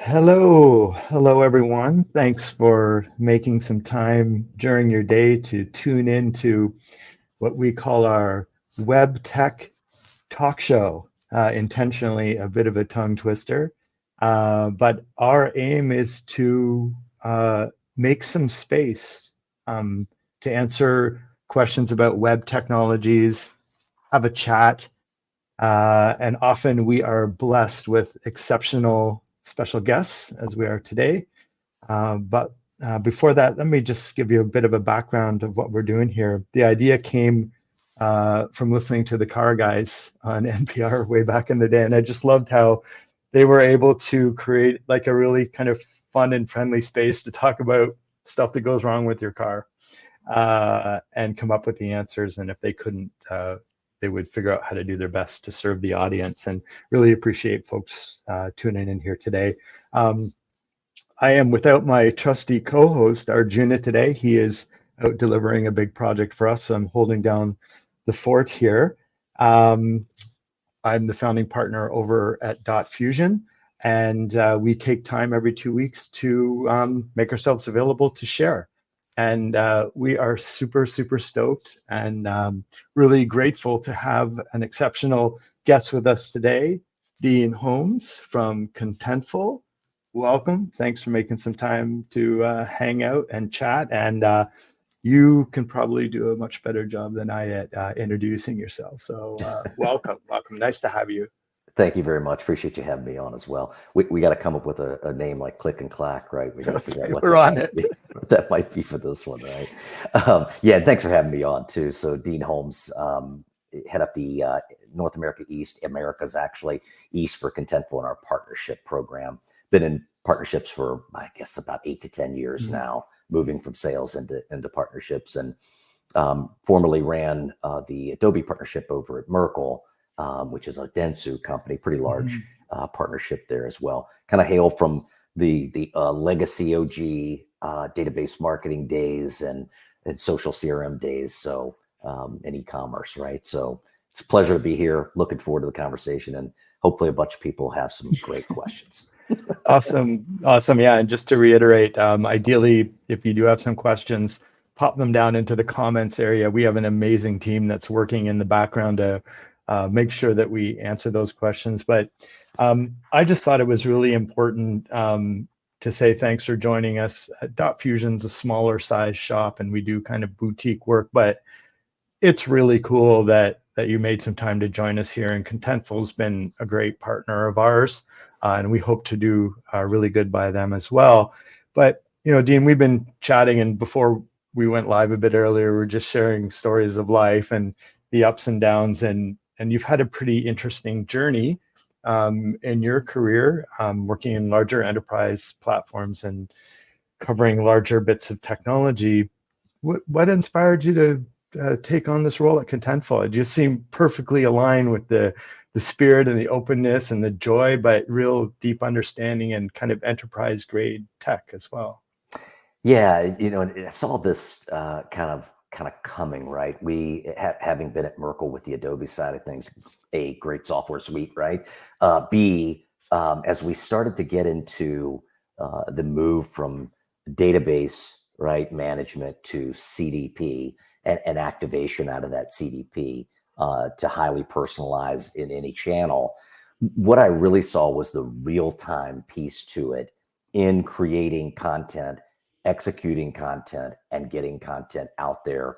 Hello everyone. Thanks for making some time during your day to tune in to what we call our web tech talk show. Intentionally a bit of a tongue twister, but our aim is to make some space um, to answer questions about web technologies, have a chat, and often we are blessed with exceptional special guests, as we are today. But before that, let me just give you a bit of a background of what we're doing here. The idea came from listening to the Car Guys on NPR way back in the day, and I just loved how they were able to create like a really kind of fun and friendly space to talk about stuff that goes wrong with your car and come up with the answers. And if they couldn't, they would figure out how to do their best to serve the audience. And really appreciate folks tuning in here today. I am without my trusty co-host Arjuna today. He is out delivering a big project for us. So I'm holding down the fort here. Um, I'm the founding partner over at Dotfusion, and we take time every 2 weeks to make ourselves available to share. And we are super stoked and really grateful to have an exceptional guest with us today, Dean Holmes from Contentful. Welcome. Thanks for making some time to hang out and chat. And you can probably do a much better job than I at introducing yourself. So welcome. Nice to have you. Thank you very much. Appreciate you having me on as well. We got to come up with a name like Click and Clack, right? We got to figure out what We're on it. what that might be for this one, right? Yeah, thanks for having me on too. So Dean Holmes, head up the North America East, Americas actually, East for Contentful in our partnership program. Been in partnerships for, I guess, about 8 to 10 years now, moving from sales into partnerships, and formerly ran the Adobe partnership over at Merkle, which is a Dentsu company, pretty large partnership there as well. Kind of hail from the legacy OG database marketing days and social CRM days, so and e-commerce, right? So it's a pleasure to be here. Looking forward to the conversation, and hopefully a bunch of people have some great questions. Awesome. Yeah, and just to reiterate, ideally, if you do have some questions, pop them down into the comments area. We have an amazing team that's working in the background to make sure that we answer those questions. But I just thought it was really important to say thanks for joining us. Dotfusion's a smaller size shop, and we do kind of boutique work, but it's really cool that you made some time to join us here. And Contentful's been a great partner of ours, and we hope to do really good by them as well. But Dean, we've been chatting, and before we went live a bit earlier, we're just sharing stories of life and the ups and downs, and you've had a pretty interesting journey in your career, working in larger enterprise platforms and covering larger bits of technology. What inspired you to take on this role at Contentful? It just seemed perfectly aligned with the spirit and the openness and the joy, but real deep understanding and kind of enterprise grade tech as well. Yeah, and I saw this kind of coming, right? We having been at Merkle with the Adobe side of things, a great software suite, right? B, as we started to get into the move from database, right, management to CDP and activation out of that CDP to highly personalized in any channel, what I really saw was the real-time piece to it in creating content, executing content, and getting content out there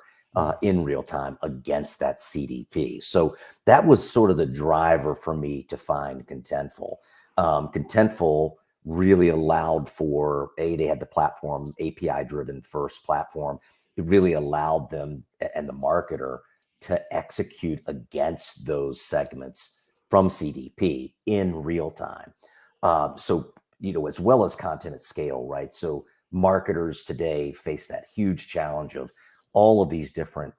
in real time against that CDP. So that was sort of the driver for me to find Contentful. Contentful really allowed for, they had the platform, API-driven first platform. It really allowed them and the marketer to execute against those segments from CDP in real time. So, as well as content at scale, right? So marketers today face that huge challenge of all of these different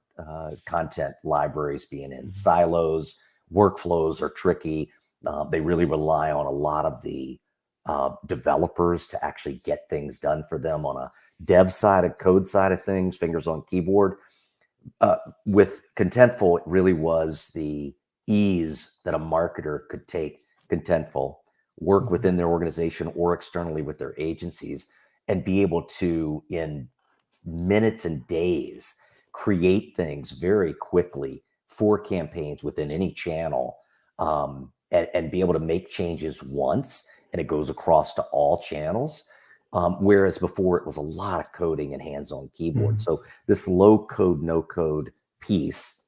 content libraries being in silos. Workflows are tricky. They really rely on a lot of the developers to actually get things done for them on a dev side, a code side of things, fingers on keyboard. With Contentful, it really was the ease that a marketer could take Contentful, work within their organization or externally with their agencies, and be able to, in minutes and days, create things very quickly for campaigns within any channel, and be able to make changes once and it goes across to all channels. Whereas before it was a lot of coding and hands-on keyboard. So this low code, no code piece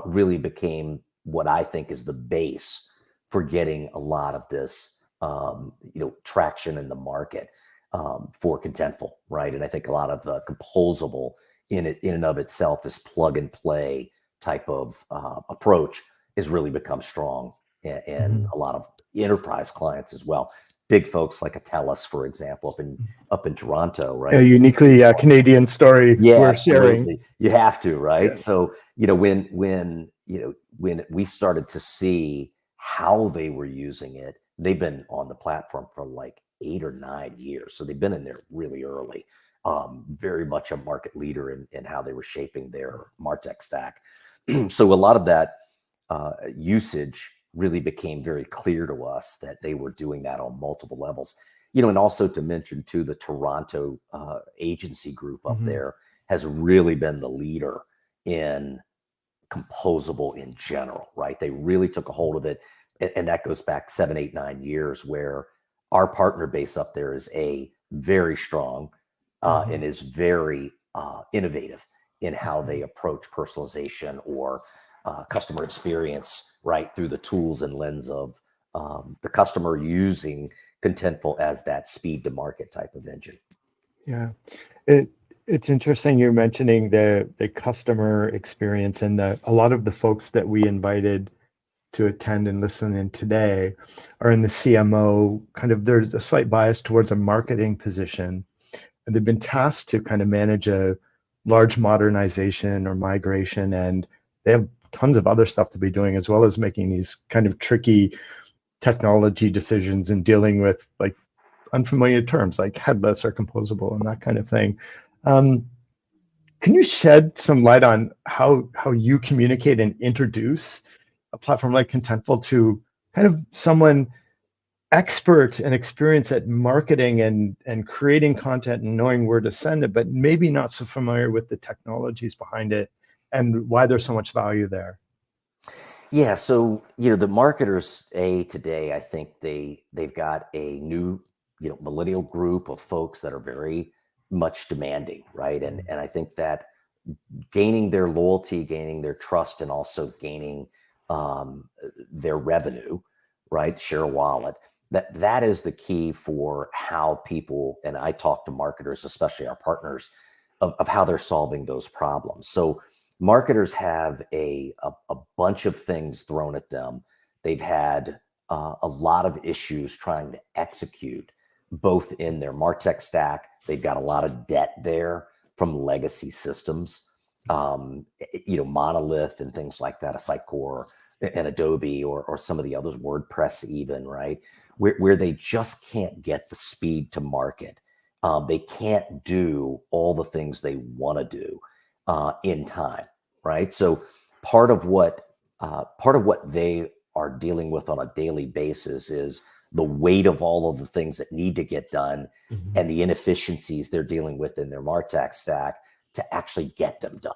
really became what I think is the base for getting a lot of this, traction in the market for Contentful, right? And I think a lot of Composable in and of itself, this plug and play type of approach has really become strong in a lot of enterprise clients as well. Big folks like Headless, for example, up in Toronto, right? A uniquely Canadian story we're absolutely. sharing. You have to, right? Yeah. So, when we started to see how they were using it, they've been on the platform for like 8 or 9 years. So they've been in there really early, very much a market leader in how they were shaping their MarTech stack. So a lot of that usage really became very clear to us that they were doing that on multiple levels. And also to mention too, the Toronto agency group up there has really been the leader in Composable in general, right? They really took a hold of it. And that goes back 7, 8, 9 years, where our partner base up there is very strong and is very innovative in how they approach personalization or customer experience, right, through the tools and lens of the customer using Contentful as that speed to market type of engine. Yeah, it's interesting you're mentioning the customer experience, and a lot of the folks that we invited to attend and listen in today are in the CMO kind of. There's a slight bias towards a marketing position, and they've been tasked to kind of manage a large modernization or migration, and they have tons of other stuff to be doing, as well as making these kind of tricky technology decisions and dealing with like unfamiliar terms like headless or composable and that kind of thing. Can you shed some light on how you communicate and introduce a platform like Contentful to kind of someone expert and experienced at marketing and creating content and knowing where to send it, but maybe not so familiar with the technologies behind it and why there's so much value there? Yeah, so the marketers today, I think they've got a new millennial group of folks that are very much demanding, right? And I think that gaining their loyalty, gaining their trust, and also gaining their revenue, right, share a wallet, that is the key for how people, and I talk to marketers, especially our partners, of how they're solving those problems. So marketers have a bunch of things thrown at them. They've had a lot of issues trying to execute both in their MarTech stack. They've got a lot of debt there from legacy systems, Monolith and things like that, a Sitecore and Adobe or some of the others, WordPress even, right? Where they just can't get the speed to market. They can't do all the things they want to do in time, right? So part of what they are dealing with on a daily basis is the weight of all of the things that need to get done and the inefficiencies they're dealing with in their MarTech stack to actually get them done,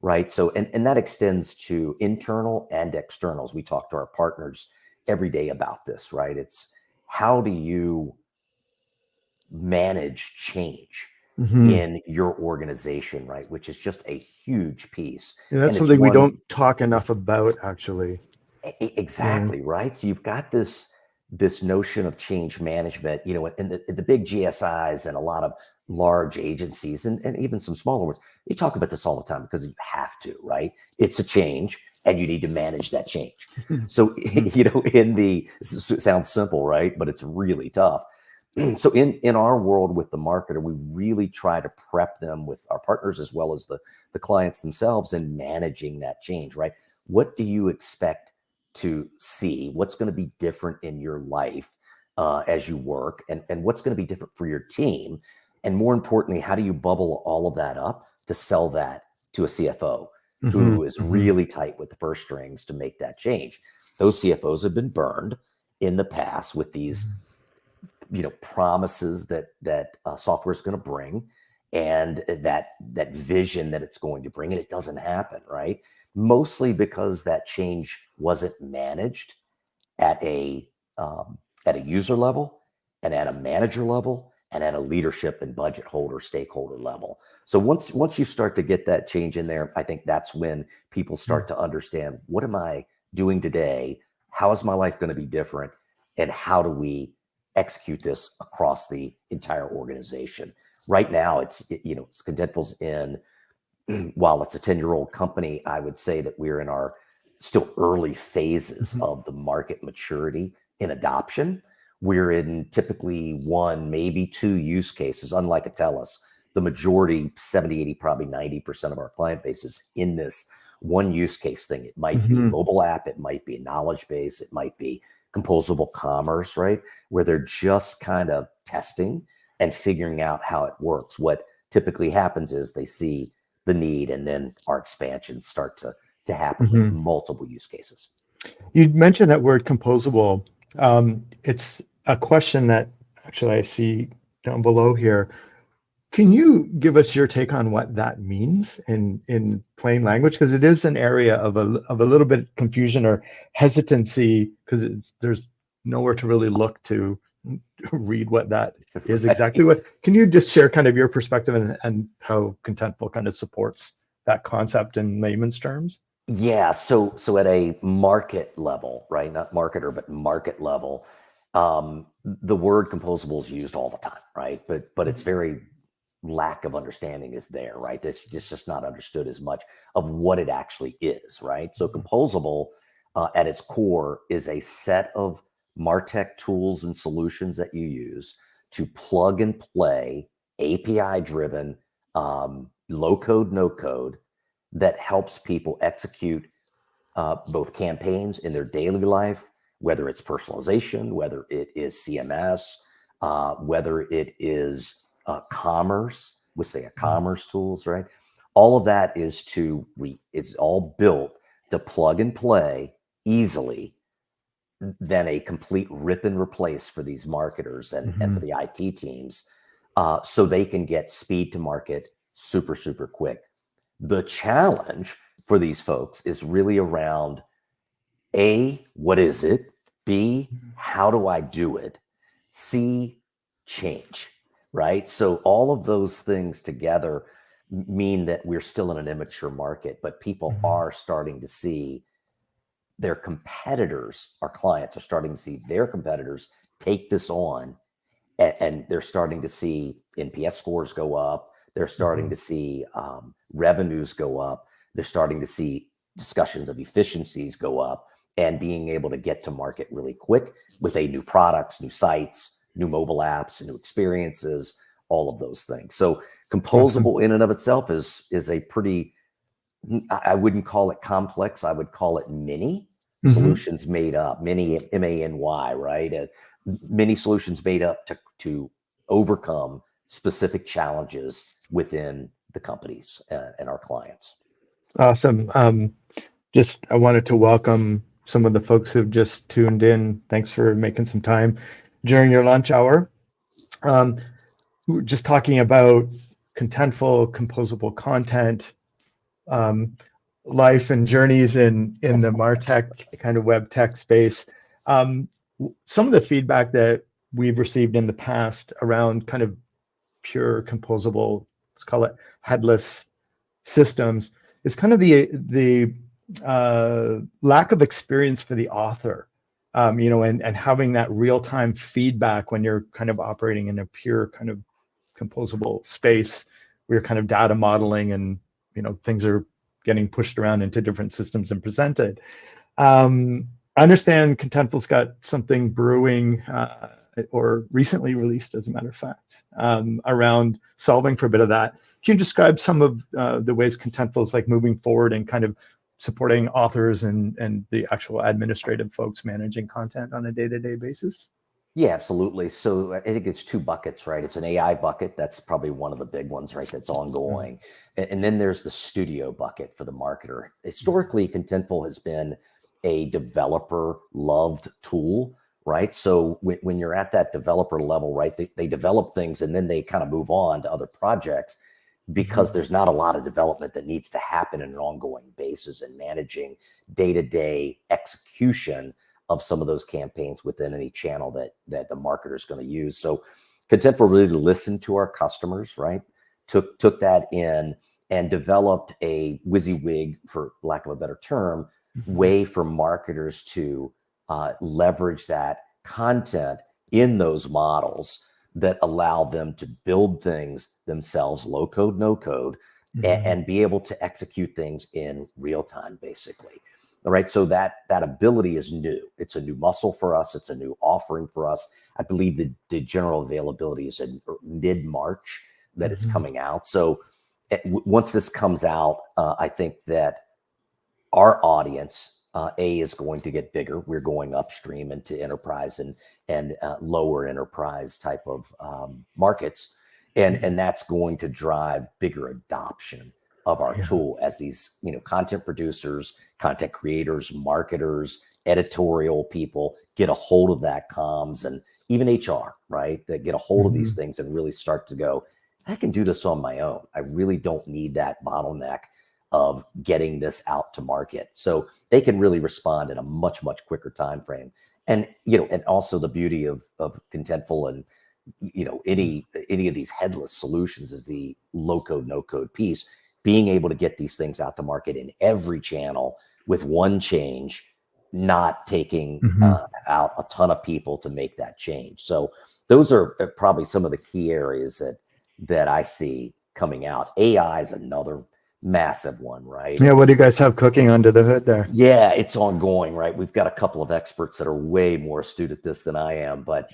right? So, and that extends to internal and externals. We talk to our partners every day about this, right? It's how do you manage change in your organization, right? Which is just a huge piece. And that's something we don't talk enough about, actually. Exactly, right? So you've got this notion of change management, and the big GSIs and a lot of large agencies and even some smaller ones, you talk about this all the time because you have to, right? It's a change and you need to manage that change. So, it sounds simple, right? But it's really tough. So in our world with the marketer, we really try to prep them with our partners as well as the clients themselves in managing that change, right? What do you expect to see? What's going to be different in your life as you work, and what's going to be different for your team? And more importantly, how do you bubble all of that up to sell that to a CFO who is really tight with the purse strings to make that change? Those CFOs have been burned, in the past with these, promises that software is going to bring, and that vision that it's going to bring, and it doesn't happen, right? Mostly because that change wasn't managed at a user level, and at a manager level, and at a leadership and budget holder stakeholder level. So once you start to get that change in there, I think that's when people start to understand, what am I doing today? How is my life going to be different? And how do we execute this across the entire organization? Right now, Contentful's in, while it's a 10-year-old company, I would say that we're in our still early phases of the market maturity in adoption. We're in typically one, maybe two use cases. Unlike a TELUS, the majority, 70, 80, probably 90% of our client base is in this one use case thing. It might be mobile app, it might be a knowledge base, it might be composable commerce, right? Where they're just kind of testing and figuring out how it works. What typically happens is they see the need, and then our expansions start to happen with multiple use cases. You mentioned that word composable. It's a question that actually I see down below here. Can you give us your take on what that means in plain language? Because it is an area of a little bit confusion or hesitancy, because there's nowhere to really look to read what that is exactly. What can you just share kind of your perspective and how Contentful kind of supports that concept in layman's terms? Yeah, so at a market level, right? Not marketer, but market level, the word composable is used all the time, right? But it's very lack of understanding is there, right? It's just not understood as much of what it actually is, right? So composable, at its core, is a set of MarTech tools and solutions that you use to plug and play, API-driven, low code, no code, that helps people execute both campaigns in their daily life, whether it's personalization, whether it is CMS, whether it is commerce, with say a commerce tools, right? All of that is it's all built to plug and play easily, than a complete rip and replace for these marketers and for the IT teams, so they can get speed to market super, super quick. The challenge for these folks is really around A, what is it? B, how do I do it? C, change, right? So all of those things together mean that we're still in an immature market, but people are starting to see their competitors, our clients are starting to see their competitors take this on, and they're starting to see NPS scores go up. They're starting to see revenues go up. They're starting to see discussions of efficiencies go up, and being able to get to market really quick with new products, new sites, new mobile apps, new experiences, all of those things. So composable in and of itself is a pretty, I wouldn't call it complex. I would call it many solutions made up, many, MANY, right? Many solutions made up to overcome specific challenges within the companies and our clients. Awesome. I wanted to welcome some of the folks who've just tuned in. Thanks for making some time during your lunch hour. We're just talking about Contentful, composable content, life and journeys in the MarTech kind of web tech space. Some of the feedback that we've received in the past around kind of pure composable, let's call it headless systems, is kind of the lack of experience for the author, and having that real-time feedback when you're kind of operating in a pure kind of composable space where you're kind of data modeling and things are getting pushed around into different systems and presented. I understand Contentful's got something brewing, or recently released, as a matter of fact, around solving for a bit of that. Can you describe some of the ways Contentful is like moving forward and kind of supporting authors and the actual administrative folks managing content on a day-to-day basis? Yeah, absolutely. So I think it's two buckets, right? It's an AI bucket. That's probably one of the big ones, right? That's ongoing. And then there's the studio bucket for the marketer. Historically, Contentful has been a developer loved tool, right? So when you're at that developer level, right, they develop things and then they kind of move on to other projects because there's not a lot of development that needs to happen in an ongoing basis and managing day-to-day execution of some of those campaigns within any channel that the marketer is going to use. So Contentful really listened to our customers, right? Took that in and developed a WYSIWYG, for lack of a better term, way for marketers to leverage that content in those models that allow them to build things themselves, low code, no code, and be able to execute things in real time, basically. All right. So that ability is new. It's a new muscle for us. It's a new offering for us. I believe the general availability is in mid-March that it's coming out. So once this comes out, I think that our audience, is going to get bigger. We're going upstream into enterprise and lower enterprise type of markets. And that's going to drive bigger adoption of our tool as these, content producers, content creators, marketers, editorial people get a hold of that comms, and even HR, right? That get a hold of these things and really start to go, I can do this on my own. I really don't need that bottleneck of getting this out to market. So they can really respond in a much, much quicker time frame. And, and also the beauty of Contentful and, any of these headless solutions is the low code, no code piece, being able to get these things out to market in every channel with one change, not taking out a ton of people to make that change. So those are probably some of the key areas that I see coming out. AI is another massive one, right? Yeah, what do you guys have cooking under the hood there? Yeah, it's ongoing, right? We've got a couple of experts that are way more astute at this than I am, but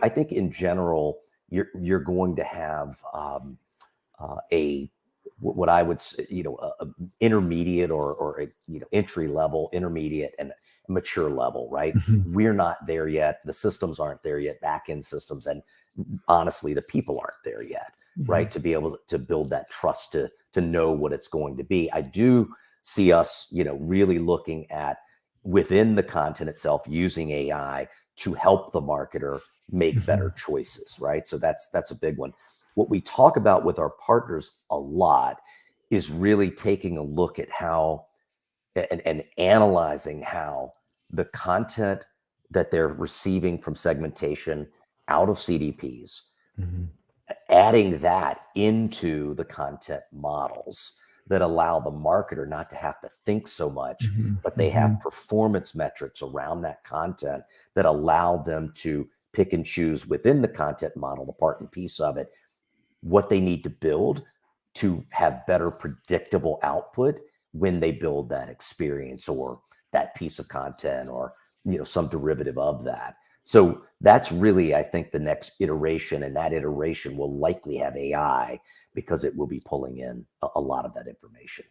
I think in general, you're going to have what I would say, a intermediate or a entry level, intermediate, and mature level, right? We're not there yet. The systems aren't there yet, back end systems, and honestly, the people aren't there yet, right? To be able to build that trust to know what it's going to be. I do see us, really looking at within the content itself using AI to help the marketer make better choices, right? So that's a big one. What we talk about with our partners a lot is really taking a look at how and analyzing how the content that they're receiving from segmentation out of CDPs, adding that into the content models that allow the marketer not to have to think so much, but they have performance metrics around that content that allow them to pick and choose within the content model, the part and piece of it, what they need to build to have better predictable output when they build that experience or that piece of content or some derivative of that. So that's really, I think, the next iteration, and that iteration will likely have AI because it will be pulling in a lot of that information.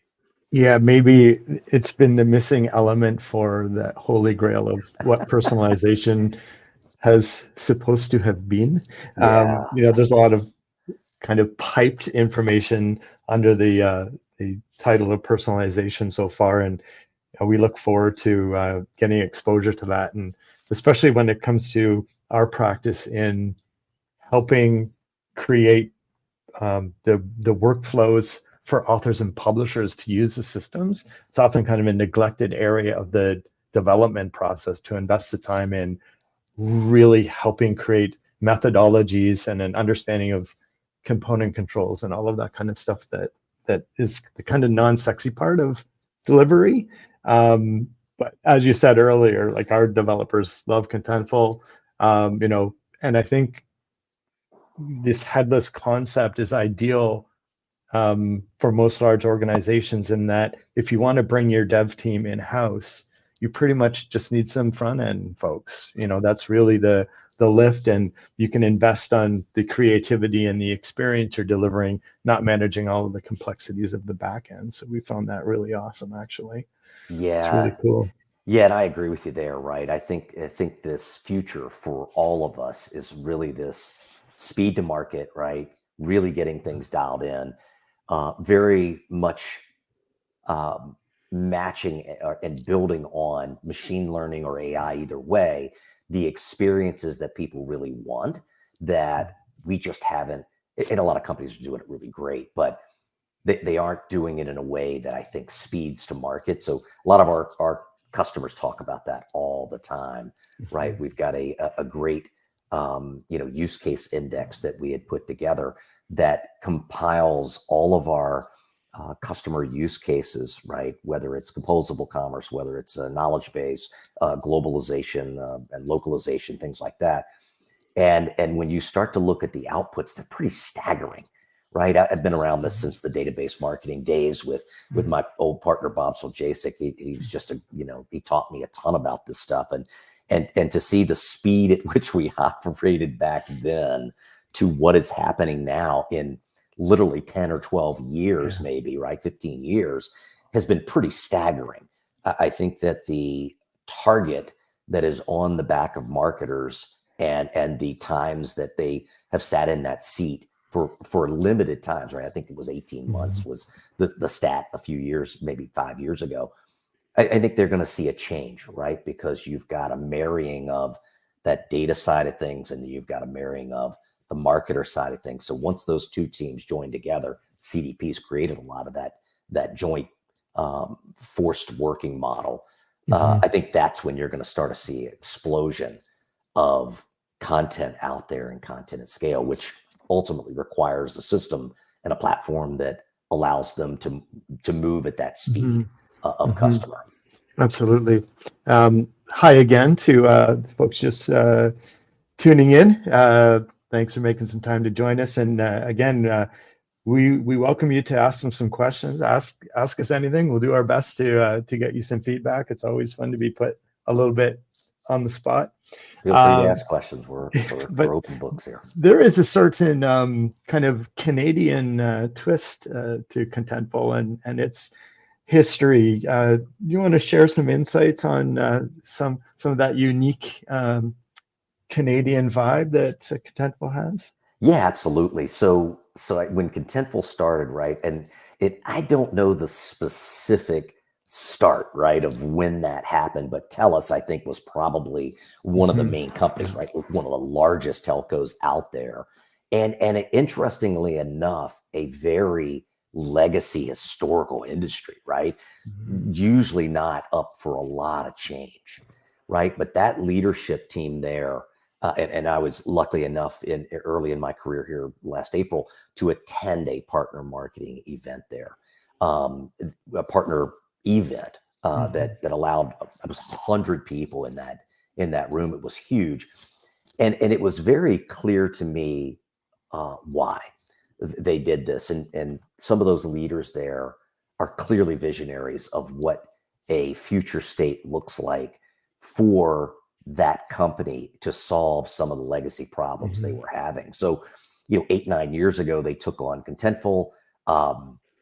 Yeah, maybe it's been the missing element for the holy grail of what personalization has supposed to have been. Yeah. There's a lot of kind of piped information under the title of personalization so far, and we look forward to getting exposure to that, and especially when it comes to our practice in helping create the workflows for authors and publishers to use the systems. It's often kind of a neglected area of the development process to invest the time in really helping create methodologies and an understanding of component controls and all of that kind of stuff that is the kind of non-sexy part of delivery. But as you said earlier, like our developers love Contentful, and I think this headless concept is ideal for most large organizations in that if you want to bring your dev team in-house, you pretty much just need some front-end folks. That's really the lift, and you can invest on the creativity and the experience you're delivering, not managing all of the complexities of the back end. So we found that really awesome, actually. Yeah. It's really cool. Yeah, and I agree with you there, right? I think this future for all of us is really this speed to market, right? Really getting things dialed in. Very much matching and building on machine learning or AI, either way, the experiences that people really want that we just haven't, and a lot of companies are doing it really great, but they aren't doing it in a way that I think speeds to market. So a lot of our customers talk about that all the time, right? We've got a great use case index that we had put together that compiles all of our customer use cases, right? Whether it's composable commerce, whether it's a knowledge base, globalization and localization, things like that. And when you start to look at the outputs, they're pretty staggering, right? I've been around this since the database marketing days with my old partner Bob Soljasic. He was just he taught me a ton about this stuff, and to see the speed at which we operated back then to what is happening now in literally 10 or 12 years, maybe, right? 15 years has been pretty staggering. I think that the target that is on the back of marketers and the times that they have sat in that seat for limited times, right? I think it was 18 months was the stat a few years, maybe 5 years ago. I think they're going to see a change, right? Because you've got a marrying of that data side of things, and you've got a marrying of the marketer side of things. So once those two teams join together, CDP's created a lot of that joint forced working model. I think that's when you're going to start to see an explosion of content out there and content at scale, which ultimately requires a system and a platform that allows them to move at that speed of customer. Absolutely. Hi again to folks just tuning in. Thanks for making some time to join us. And again, we welcome you to ask them some questions. Ask us anything. We'll do our best to get you some feedback. It's always fun to be put a little bit on the spot. Feel free to ask questions. We're open books here. There is a certain kind of Canadian twist to Contentful and its history. You want to share some insights on some of that unique Canadian vibe that Contentful has? Yeah, absolutely. So when Contentful started, right, and I don't know the specific start, right, of when that happened, but TELUS, I think, was probably one of the main companies, right, one of the largest telcos out there, and interestingly enough, a very legacy historical industry, right, usually not up for a lot of change, right, but that leadership team there. And I was lucky enough early in my career here last April to attend a partner marketing event there, a partner event that allowed it was 100 people in that room. It was huge, and it was very clear to me why they did this. And some of those leaders there are clearly visionaries of what a future state looks like for that company to solve some of the legacy problems they were having. So, 8-9 years ago, they took on Contentful.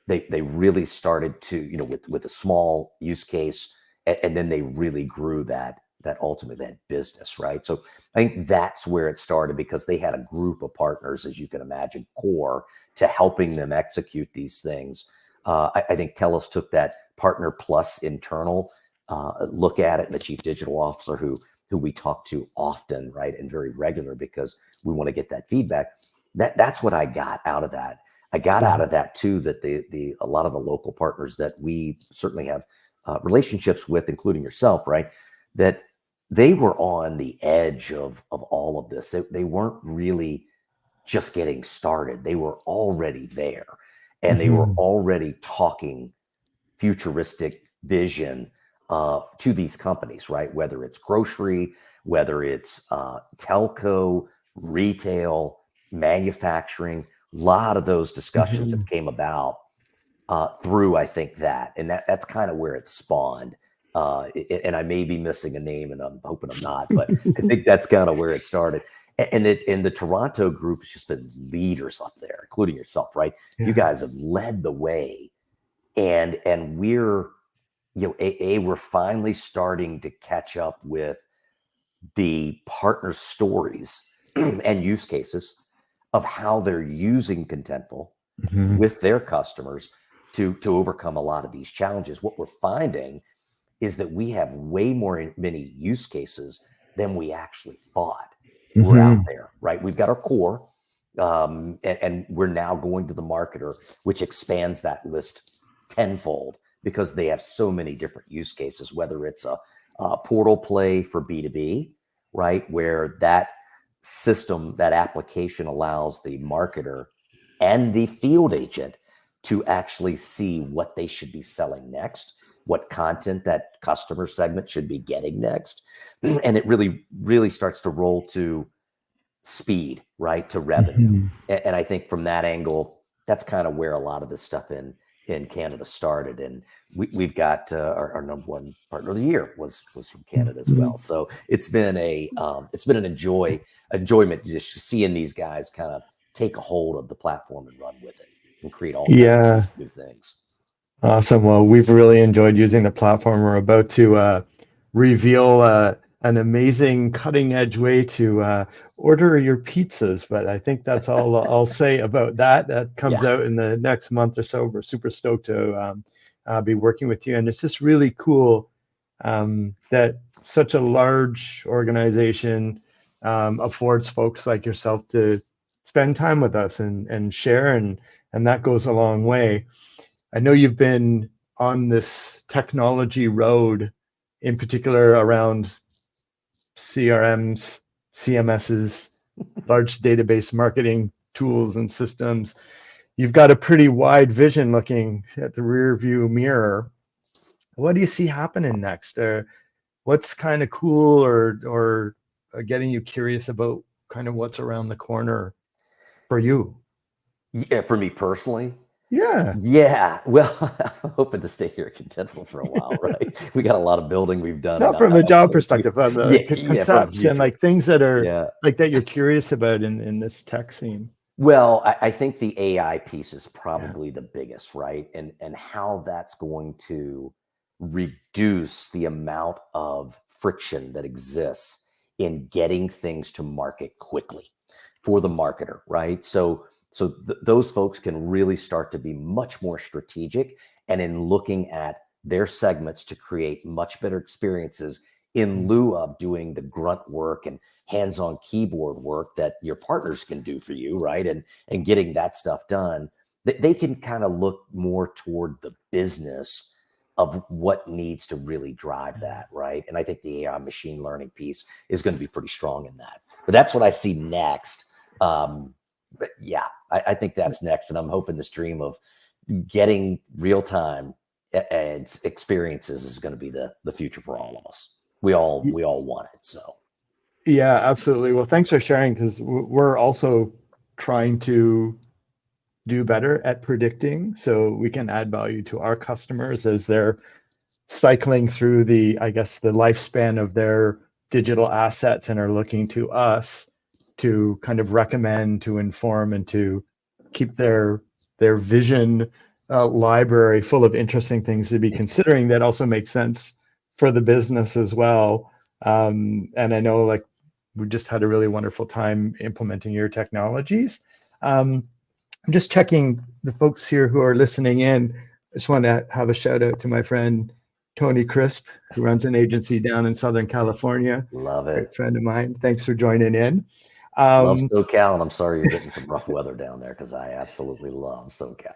They really started to, with a small use case, and then they really grew that ultimately that business, right? So I think that's where it started, because they had a group of partners, as you can imagine, core to helping them execute these things. I think TELUS took that partner plus internal look at it, and the chief digital officer who we talk to often, right, and very regular, because we want to get that feedback. That's what I got out of that. I got out of that too, that a lot of the local partners that we certainly have relationships with, including yourself, right, that they were on the edge of all of this. They weren't really just getting started. They were already there, and they were already talking futuristic vision to these companies, right? Whether it's grocery, whether it's telco, retail, manufacturing, a lot of those discussions have came about through, I think, and that's kind of where it spawned. And I may be missing a name, and I'm hoping I'm not, but I think that's kind of where it started. And the Toronto group has just been leaders up there, including yourself, right? You guys have led the way, and we're we're finally starting to catch up with the partner stories and use cases of how they're using Contentful with their customers to overcome a lot of these challenges. What we're finding is that we have way many use cases than we actually thought were out there, right? We've got our core, and we're now going to the marketer, which expands that list tenfold because they have so many different use cases, whether it's a portal play for B2B, right? Where that system, that application allows the marketer and the field agent to actually see what they should be selling next, what content that customer segment should be getting next. And it really starts to roll to speed, right? To revenue. And I think from that angle, that's kind of where a lot of this stuff in Canada started. And we've got our number one partner of the year was from Canada as well. So it's been an enjoyment just seeing these guys kind of take a hold of the platform and run with it and create all kinds of new things. Awesome. Well, we've really enjoyed using the platform. We're about to reveal an amazing cutting edge way to order your pizzas, but I think that's all I'll say about that. That comes out in the next month or so. We're super stoked to be working with you. And it's just really cool that such a large organization affords folks like yourself to spend time with us and share, and that goes a long way. I know you've been on this technology road, in particular around CRMs, CMSs, large database marketing tools and systems. You've got a pretty wide vision looking at the rear view mirror. What do you see happening next? What's kind of cool or getting you curious about kind of what's around the corner for you? Yeah, for me personally. Yeah. Well, I'm hoping to stay here at Contentful for a while, right? We got a lot of building we've done. Not from a job perspective, from the concepts and like things that are like that you're curious about in this tech scene. Well, I think the AI piece is probably the biggest, right? And how that's going to reduce the amount of friction that exists in getting things to market quickly for the marketer, right? So those folks can really start to be much more strategic and in looking at their segments to create much better experiences in lieu of doing the grunt work and hands-on keyboard work that your partners can do for you, right? And getting that stuff done, they can kind of look more toward the business of what needs to really drive that, right? And I think the AI machine learning piece is going to be pretty strong in that. But that's what I see next. But yeah, I think that's next. And I'm hoping this dream of getting real-time experiences is going to be the future for all of us. We all want it. So. Yeah, absolutely. Well, thanks for sharing, because we're also trying to do better at predicting so we can add value to our customers as they're cycling through the lifespan of their digital assets and are looking to us to kind of recommend, to inform, and to keep their vision library full of interesting things to be considering that also make sense for the business as well. And I know, like, we just had a really wonderful time implementing your technologies. I'm just checking the folks here who are listening in. I just want to have a shout out to my friend Tony Crisp, who runs an agency down in Southern California. Love it. Great friend of mine. Thanks for joining in. Love SoCal, and I'm sorry you're getting some rough weather down there, because I absolutely love SoCal.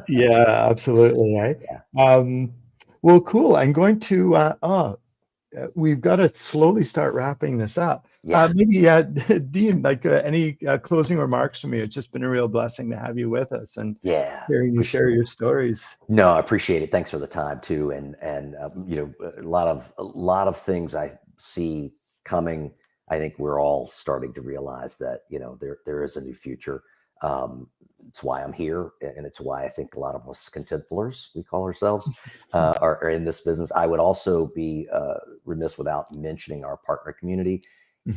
Yeah, absolutely. Right. Yeah. Well, cool. I'm going to we've got to slowly start wrapping this up. Yeah. Maybe, Dean, like any closing remarks from you? It's just been a real blessing to have you with us and hearing you share your stories. No, I appreciate it. Thanks for the time too. And you know, a lot of things I see coming. I think we're all starting to realize that, you know, there is a new future. It's why I'm here, and it's why I think a lot of us Contentfulers, we call ourselves, are in this business. I would also be remiss without mentioning our partner community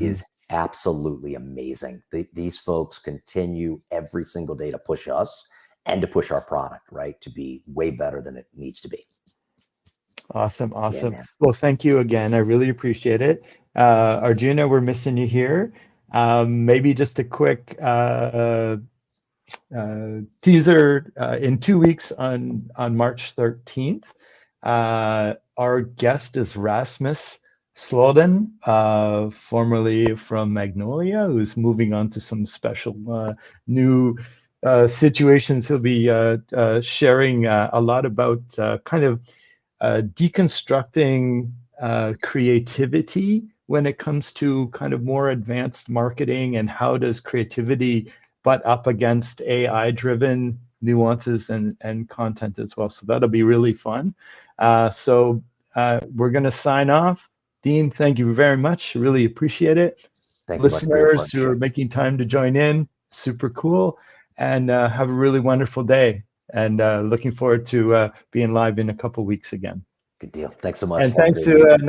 is absolutely amazing. These folks continue every single day to push us and to push our product, right, to be way better than it needs to be. Awesome. Yeah, well, thank you again. I really appreciate it. Arjuna, we're missing you here. Maybe just a quick teaser in 2 weeks on March 13th. Our guest is Rasmus Sloden, formerly from Magnolia, who's moving on to some special new situations. He'll be sharing a lot about kind of deconstructing creativity when it comes to kind of more advanced marketing, and how does creativity butt up against AI-driven nuances and content as well. So that'll be really fun. So we're going to sign off. Dean, thank you very much. Really appreciate it. Thank you much for your Listeners who are partnership. making time to join in, super cool. And have a really wonderful day. And looking forward to being live in a couple weeks again. Good deal. Thanks so much. And Have a thanks great to week.